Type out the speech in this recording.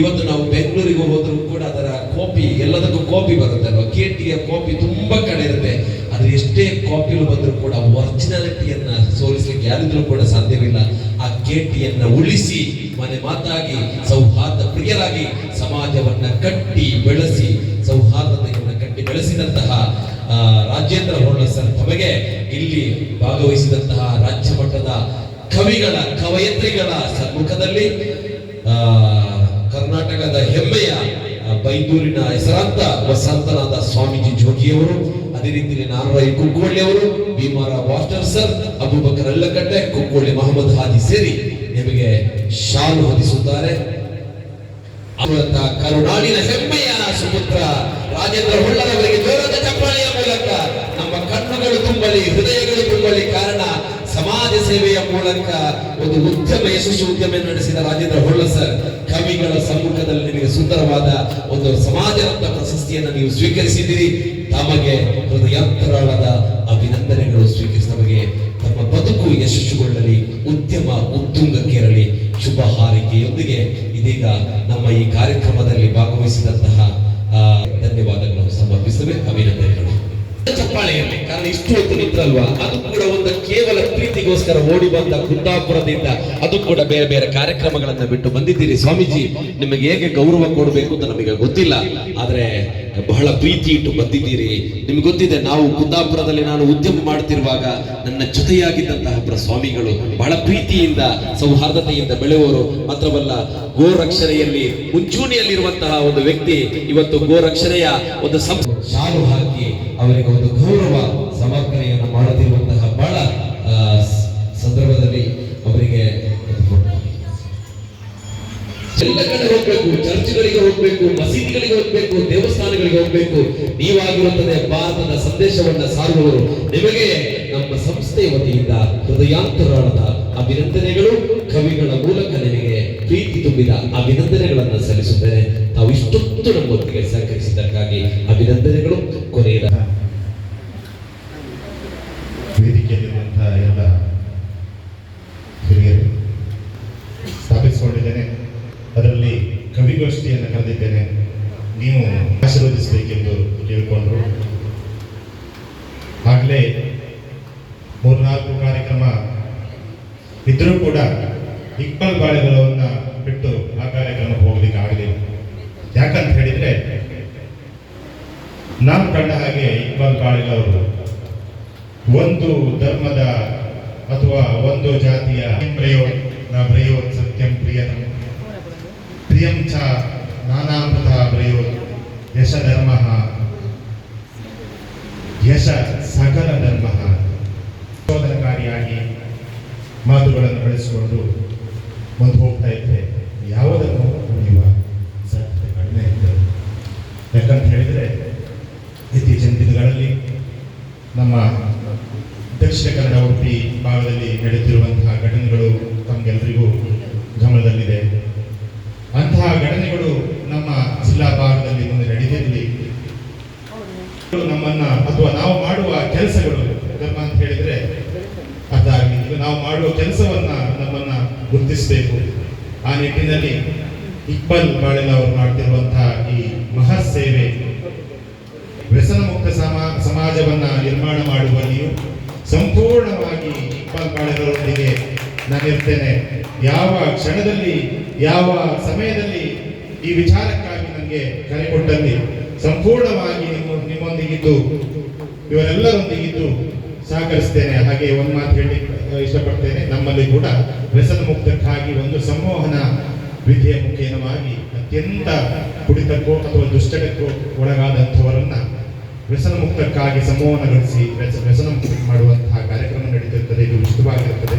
ಇವತ್ತು ನಾವು ಬೆಂಗಳೂರಿಗೆ ಹೋದ್ರೂ ಕೂಡ ಅದರ ಕಾಪಿ ಎಲ್ಲದಕ್ಕೂ ಕಾಪಿ ಬರುತ್ತೆ ಅಲ್ವಾ, KTಯ ಕಾಪಿ ತುಂಬಾ ಕಡೆ ಇರುತ್ತೆ. ಆದ್ರೆ ಎಷ್ಟೇ ಕಾಪಿಗಳು ಬಂದರೂ ಕೂಡ ಒರಿಜಿನಾಲಿಟಿಯನ್ನ ಸೋಲಿಸಲಿಕ್ಕೆ ಯಾರಿದ್ರೂ ಕೂಡ ಸಾಧ್ಯವಿಲ್ಲ. ಆ KTಯನ್ನ ಉಳಿಸಿ ಮನೆ ಮಾತಾಗಿ ಸೌಹಾರ್ದ ಪ್ರಿಯರಾಗಿ ಸಮಾಜವನ್ನ ಕಟ್ಟಿ ಬೆಳೆಸಿ ಸೌಹಾರ್ದತೆಯನ್ನು ಕಟ್ಟಿ ಬೆಳೆಸಿದಂತಹ ರಾಜೇಂದ್ರ ಹೊಳ್ಳ ಸರ್ ತಮಗೆ ಇಲ್ಲಿ ಭಾಗವಹಿಸಿದಂತಹ ರಾಜ್ಯ ಮಟ್ಟದ ಕವಿಗಳ ಕವಯತ್ರಿಗಳ ಸಮ್ಮುಖದಲ್ಲಿ ಕರ್ನಾಟಕದ ಹೆಮ್ಮೆಯ ಬೈಂದೂರಿನ ಹೆಸರಾಂತ ವಸಂತನಾದ ಸ್ವಾಮೀಜಿ ಜೋಗಿಯವರು, ಅದೇ ರೀತಿಯಲ್ಲಿ ನಾರಾಯಣ ಕುಕ್ಕೋಳ್ಳಿ ಅವರು, ಭೀಮಾರ ವಾಸ್ಟರ್ ಸರ್, ಅಬೂಬಕರ್ ಅಲ್ಲಗಡ್ಡೆ, ಕುಕ್ಕೋಳ್ಳಿ ಮಹಮ್ಮದ್ ಹಾಜಿ ಸೇರಿ ನಿಮಗೆ ಶಾಲು ಹೊದಿಸುತ್ತಾರೆ. ಕರುನಾಡಿನ ಹೆಮ್ಮೆಯ ಸುಪುತ್ರ ರಾಜೇಂದ್ರ ಹೊಳ್ಳರವರಿಗೆ ಜೋರಾದ ಚಪ್ಪಾಳೆಯ ಮೂಲಕ ನಮ್ಮ ಕಣ್ಣುಗಳು ತುಂಬಲಿ, ಹೃದಯಗಳು ತುಂಬಲಿ. ಕಾರಣ ಸಮಾಜ ಸೇವೆಯ ಮೂಲಕ ಒಂದು ಉದ್ಯಮ ಯಶಸ್ವಿ ಉದ್ಯಮ ನಡೆಸಿದ ರಾಜೇಂದ್ರ ಹೊಳ್ಳ ಸರ್ ಕವಿಗಳ ಸಮ್ಮುಖದಲ್ಲಿ ನಿಮಗೆ ಸುಂದರವಾದ ಒಂದು ಸಮಾಜ ರತ್ನ ಪ್ರಶಸ್ತಿಯನ್ನು ನೀವು ಸ್ವೀಕರಿಸಿದ್ದೀರಿ. ತಮಗೆ ಹೃದಯಾಂತರಾಳದ ಅಭಿನಂದನೆಗಳು. ನಮಗೆ ತಮ್ಮ ಬದುಕು ಯಶಸ್ವಿಗೊಳ್ಳಲಿ, ಉದ್ಯಮ ಉತ್ತುಂಗಕ್ಕೇರಲಿ ಶುಭ ಹಾರೈಕೆಯೊಂದಿಗೆ ಇದೀಗ ನಮ್ಮ ಈ ಕಾರ್ಯಕ್ರಮದಲ್ಲಿ ಭಾಗವಹಿಸಿದಂತಹ ಧನ್ಯವಾದಗಳನ್ನು ಸಮರ್ಪಿಸುತ್ತೇವೆ. ಅಭಿನಂದನೆಗಳು. ಚಪ್ಪಾಳೆಯಲ್ಲಿ ಕಾರಣ ಇಷ್ಟು ಹೊತ್ತು ನಿಂತಲ್ವಾ, ಅದು ಕೂಡ ಒಂದು ಕೇವಲ ಪ್ರೀತಿಗೋಸ್ಕರ ಓಡಿ ಬಂದ ಕುಂದಾಪುರದಿಂದ, ಅದು ಕೂಡ ಬೇರೆ ಬೇರೆ ಕಾರ್ಯಕ್ರಮಗಳನ್ನ ಬಿಟ್ಟು ಬಂದಿದ್ದೀರಿ. ಸ್ವಾಮೀಜಿ ನಿಮಗೆ ಹೇಗೆ ಗೌರವ ಕೊಡಬೇಕು ಅಂತ ನಮಗೆ ಗೊತ್ತಿಲ್ಲ, ಆದ್ರೆ ಬಹಳ ಪ್ರೀತಿ ಇಟ್ಟು ಬಂದಿದ್ದೀರಿ. ನಿಮ್ಗೆ ಗೊತ್ತಿದೆ, ನಾವು ಕುಂದಾಪುರದಲ್ಲಿ ನಾನು ಉದ್ಯಮ ಮಾಡುತ್ತಿರುವಾಗ ನನ್ನ ಜೊತೆಯಾಗಿದ್ದಂತಹ ಸ್ವಾಮಿಗಳು ಬಹಳ ಪ್ರೀತಿಯಿಂದ ಸೌಹಾರ್ದತೆಯಿಂದ ಬೆಳೆಯುವವರು. ಮಾತ್ರವಲ್ಲ, ಗೋರಕ್ಷಣೆಯಲ್ಲಿ ಮುಂಚೂಣಿಯಲ್ಲಿರುವಂತಹ ಒಂದು ವ್ಯಕ್ತಿ ಇವತ್ತು ಗೋರಕ್ಷಣೆಯ ಒಂದು ಶಾಲು ಹಾಕಿ ಅವರಿಗೆ ಒಂದು ಗೌರವ ಸಮರ್ಪಣೆಯನ್ನು ಮಾಡುತ್ತಿರುವಂತಹ ಬಹಳ ಸಂದರ್ಭದಲ್ಲಿ ಅವರಿಗೆ ಎಲ್ಲ ಕಡೆ ಹೋಗ್ಬೇಕು, ಚರ್ಚ್ಗಳಿಗೆ ಹೋಗ್ಬೇಕು, ಮಸೀದಿಗಳಿಗೆ ಹೋಗ್ಬೇಕು, ದೇವಸ್ಥಾನಗಳಿಗೆ ಹೋಗ್ಬೇಕು. ನೀವಾಗಿರುತ್ತದೆ ಭಾರತದ ಸಂದೇಶವನ್ನ ಸಾರುವವರು. ನಿಮಗೆ ನಮ್ಮ ಸಂಸ್ಥೆಯ ವತಿಯಿಂದ ಹೃದಯಾಂತರಾಳದ ಅಭಿನಂದನೆಗಳು. ಕವಿಗಳ ಮೂಲಕ ನಿಮಗೆ ಪ್ರೀತಿ ತುಂಬಿದ ಅಭಿನಂದನೆಗಳನ್ನು ಸಲ್ಲಿಸುತ್ತೇನೆ. ತಾವು ಇಷ್ಟೊತ್ತು ನಮ್ಮೊಂದಿಗೆ ಸಹಕರಿಸಿದ್ದಕ್ಕಾಗಿ ಅಭಿನಂದನೆಗಳು. ಕೊನೆಯ ವೇದಿಕೆಯಲ್ಲಿರುವಂತಹ ಎಲ್ಲ ಹಿರಿಯರು ಸ್ಥಾಪಿಸಿಕೊಂಡಿದ್ದೇನೆ. ಅದರಲ್ಲಿ ಕವಿಗೋಷ್ಠಿಯನ್ನು ಕರೆದಿದ್ದೇನೆ. ನೀವು ಆಶೀರ್ವದಿಸಬೇಕೆಂದು ಕೇಳಿಕೊಂಡ್ರು. ಆಗಲೇ 3-4 ಕಾರ್ಯಕ್ರಮ ಇದ್ರೂ ಕೂಡ ಇಕ್ಬಾಲ್ ಬಾಳೆಗಳನ್ನ ಬಿಟ್ಟು ಆ ಕಾರ್ಯಕ್ರಮಕ್ಕೆ ಹೋಗ್ಲಿಕ್ಕೆ ಆಗಲಿಲ್ಲ. ಯಾಕಂತ ಹೇಳಿದ್ರೆ, ನಾವು ಕಂಡ ಹಾಗೆ ಇಕ್ಬಾಲ್ ಬಾಳೆಗಳವರು ಒಂದು ಧರ್ಮದ ಅಥವಾ ಒಂದು ಜಾತಿಯ ಬ್ರಯೋತ್ ಸತ್ಯಂ ಪ್ರಿಯತಂ ಪ್ರಿಯಂ ಚ ನಾನಾಮೃತ ಬ್ರಯೋತ್ ಯಶ ಧರ್ಮ ಯಶ ಸಕಲ ಧರ್ಮ ಶೋಧನಕಾರಿಯಾಗಿ ಮಾತುಗಳನ್ನು ಬೆಳೆಸಿಕೊಂಡು ಮುಂದೆ ಹೋಗ್ತಾ ಇದ್ರೆ ಯಾವುದನ್ನು ಉಳಿಯುವ ಸಾಧ್ಯತೆ ಕಡಿಮೆ ಇರ್ತದೆ. ಯಾಕಂತ ಹೇಳಿದ್ರೆ, ಇತ್ತೀಚಿನ ದಿನಗಳಲ್ಲಿ ನಮ್ಮ ದಕ್ಷಿಣ ಕನ್ನಡ ಉಡುಪಿ ಭಾಗದಲ್ಲಿ ನಡೆಯುತ್ತಿರುವಂತಹ ಘಟನೆಗಳು ತಮಗೆಲ್ಲರಿಗೂ ಗಮನದಲ್ಲಿದೆ. ಅಂತಹ ಘಟನೆಗಳು ನಮ್ಮ ಜಿಲ್ಲಾ ಭಾಗದಲ್ಲಿ ಮುಂದೆ ನಡೆದಿರಲಿ, ನಮ್ಮನ್ನ ಅಥವಾ ನಾವು ಮಾಡುವ ಕೆಲಸಗಳು ಧರ್ಮ ಅಂತ ಹೇಳಿದ್ರೆ ಅರ್ಥ ಆಗಲಿ. ನಾವು ಮಾಡುವ ಕೆಲಸವನ್ನ ನಮ್ಮನ್ನ ಗುರುತಿಸಬೇಕು. ಆ ನಿಟ್ಟಿನಲ್ಲಿ ಇಕ್ಬಾಲ್ ಬಾಳೆಲ್ಲ ಅವರು ಮಾಡ್ತಿರುವಂತಹ ಈ ಮಹತ್ ಸೇವೆ, ವ್ಯಸನ ಮುಕ್ತ ಸಮಾಜವನ್ನ ನಿರ್ಮಾಣ ಮಾಡುವಲ್ಲಿಯೂ ಸಂಪೂರ್ಣವಾಗಿ ಇಕ್ಬಾಲ್ ಬಾಳೆಯವರೊಂದಿಗೆ ನಾನಿರ್ತೇನೆ. ಯಾವ ಕ್ಷಣದಲ್ಲಿ ಯಾವ ಸಮಯದಲ್ಲಿ ಈ ವಿಚಾರಕ್ಕಾಗಿ ನನಗೆ ಕರೆ ಕೊಟ್ಟಲ್ಲಿ ಸಂಪೂರ್ಣವಾಗಿ ನಿಮ್ಮೊಂದಿಗಿದ್ದು ಇವರೆಲ್ಲರೊಂದಿಗಿದ್ದು ಸಹಕರಿಸ್ತೇನೆ. ಹಾಗೆ ಒಂದು ಮಾತು ಹೇಳಿ ಇಷ್ಟಪಡ್ತೇನೆ, ನಮ್ಮಲ್ಲಿ ಕೂಡ ವ್ಯಸನ ಮುಕ್ತಕ್ಕಾಗಿ ಒಂದು ಸಂಮೋಹನ ವಿಧಿಯ ಮುಖೇನವಾಗಿ ಅತ್ಯಂತ ಕುಡಿತಕ್ಕೋ ಅಥವಾ ದುಶ್ಚಟಕ್ಕೋ ಒಳಗಾದಂಥವರನ್ನ ವ್ಯಸನ ಮುಕ್ತಕ್ಕಾಗಿ ಸಂಮೋಹನಗೊಳಿಸಿ ವ್ಯಸನ ಮುಕ್ತ ಮಾಡುವಂತಹ ಕಾರ್ಯಕ್ರಮ ನಡೀತಿರ್ತದೆ. ಇದು ಉಚಿತವಾಗಿರುತ್ತದೆ.